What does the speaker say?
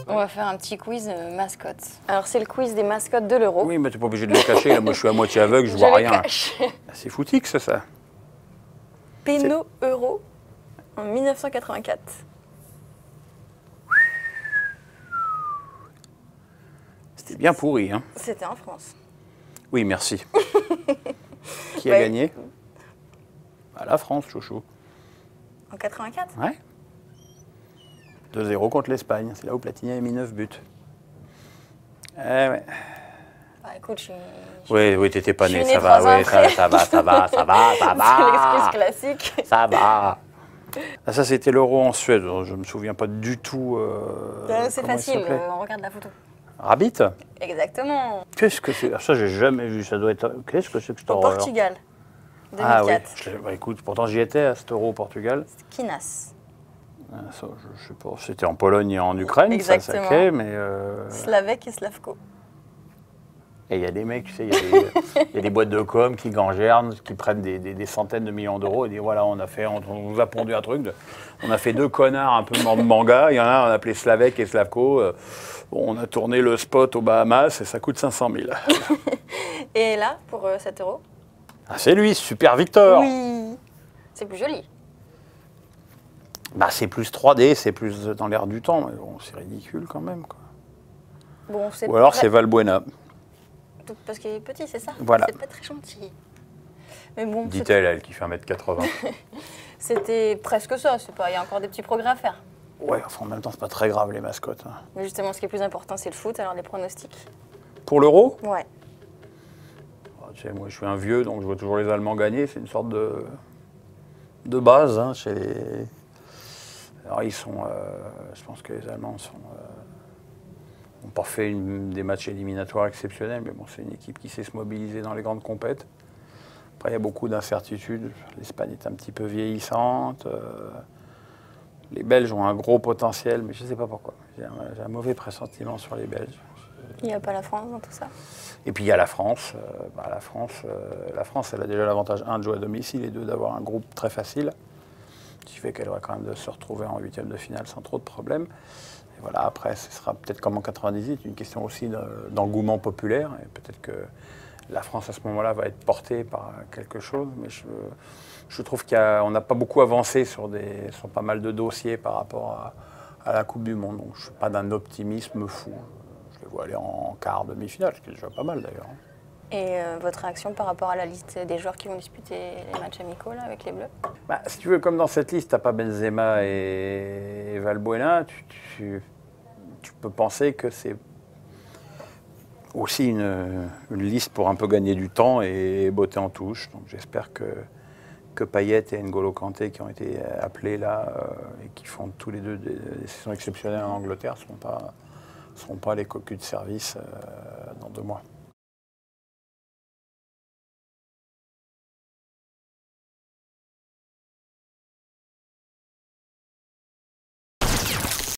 On va faire un petit quiz mascotte. Alors c'est le quiz des mascottes de l'Euro. Oui, mais tu n'es pas obligé de le cacher. Là, moi, je suis à moitié aveugle, je vois rien. C'est foutix, ça. Péno Euro en 1984. C'était bien pourri, hein. C'était en France. Oui, merci. Qui a gagné? Bah, la France, chouchou. En 84? Ouais. 2-0 contre l'Espagne. C'est là où Platini a mis 9 buts. Eh ouais. Bah écoute, Oui, t'étais pas né, ça 3 va, ans oui, ça va. C'est l'excuse classique. Ça va. Ah, ça, c'était l'Euro en Suède. Je me souviens pas du tout. C'est facile, on regarde la photo. Rabbit? Exactement. Qu'est-ce que c'est? Ça, j'ai jamais vu. Ça doit être. Qu'est-ce que c'est que cette Au horreur? Portugal, 2004. Ah oui. Bah, écoute, pourtant j'y étais à cet Euro au Portugal. Kinas. Ah, ça, je sais pas. C'était en Pologne et en Ukraine, exactement. ça sacré, mais. Slavek et Slavko. Et il y a des mecs, tu sais, il y a des boîtes de com qui gangernent, qui prennent des centaines de millions d'euros et disent voilà, on nous a pondu un truc. On a fait 2 connards un peu manga. Il y en a un, on a appelé Slavek et Slavko. On a tourné le spot aux Bahamas et ça coûte 500 000. Et là, pour 7 euros? Ah, c'est lui, Super Victor. Oui. C'est plus joli. Bah, c'est plus 3D, c'est plus dans l'air du temps. Mais bon, c'est ridicule quand même, quoi. Bon, ou alors c'est Valbuena. Parce qu'il est petit, c'est ça? Voilà. C'est pas très gentil. Mais bon, dit-elle, elle qui fait 1m80. C'était presque ça, il y a encore des petits progrès à faire. Ouais, enfin en même temps, c'est pas très grave les mascottes. Hein. Mais justement, ce qui est plus important, c'est le foot, alors les pronostics. Pour l'Euro? Ouais. Oh, tu sais, moi, je suis un vieux, donc je vois toujours les Allemands gagner. C'est une sorte de base hein, chez les... Alors, ils sont... je pense que les Allemands ont pas fait des matchs éliminatoires exceptionnels, mais bon, c'est une équipe qui sait se mobiliser dans les grandes compètes. Après, il y a beaucoup d'incertitudes. L'Espagne est un petit peu vieillissante. Les Belges ont un gros potentiel, mais je ne sais pas pourquoi. J'ai un mauvais pressentiment sur les Belges. Il n'y a pas la France dans tout ça. Et puis il y a la France. La France, elle a déjà l'avantage, 1, de jouer à domicile, et 2, d'avoir un groupe très facile, ce qui fait qu'elle va quand même de se retrouver en 8e de finale sans trop de problèmes. Et voilà, après, ce sera peut-être comme en 98, une question aussi d'engouement populaire. Et peut-être que la France, à ce moment-là, va être portée par quelque chose. Mais je trouve qu'on n'a pas beaucoup avancé sur pas mal de dossiers par rapport à la Coupe du Monde. Donc je ne suis pas d'un optimisme fou. Je les vois aller en quart, demi-finale, ce qui est déjà pas mal d'ailleurs. Et votre réaction par rapport à la liste des joueurs qui vont disputer les matchs amicaux là, avec les Bleus? Bah, si tu veux, comme dans cette liste, tu n'as pas Benzema et Valbuena, tu peux penser que c'est aussi une liste pour un peu gagner du temps et botter en touche. Donc j'espère que Payet et N'Golo Kanté, qui ont été appelés là et qui font tous les deux des saisons exceptionnelles en Angleterre, ne seront pas les cocus de service dans 2 mois.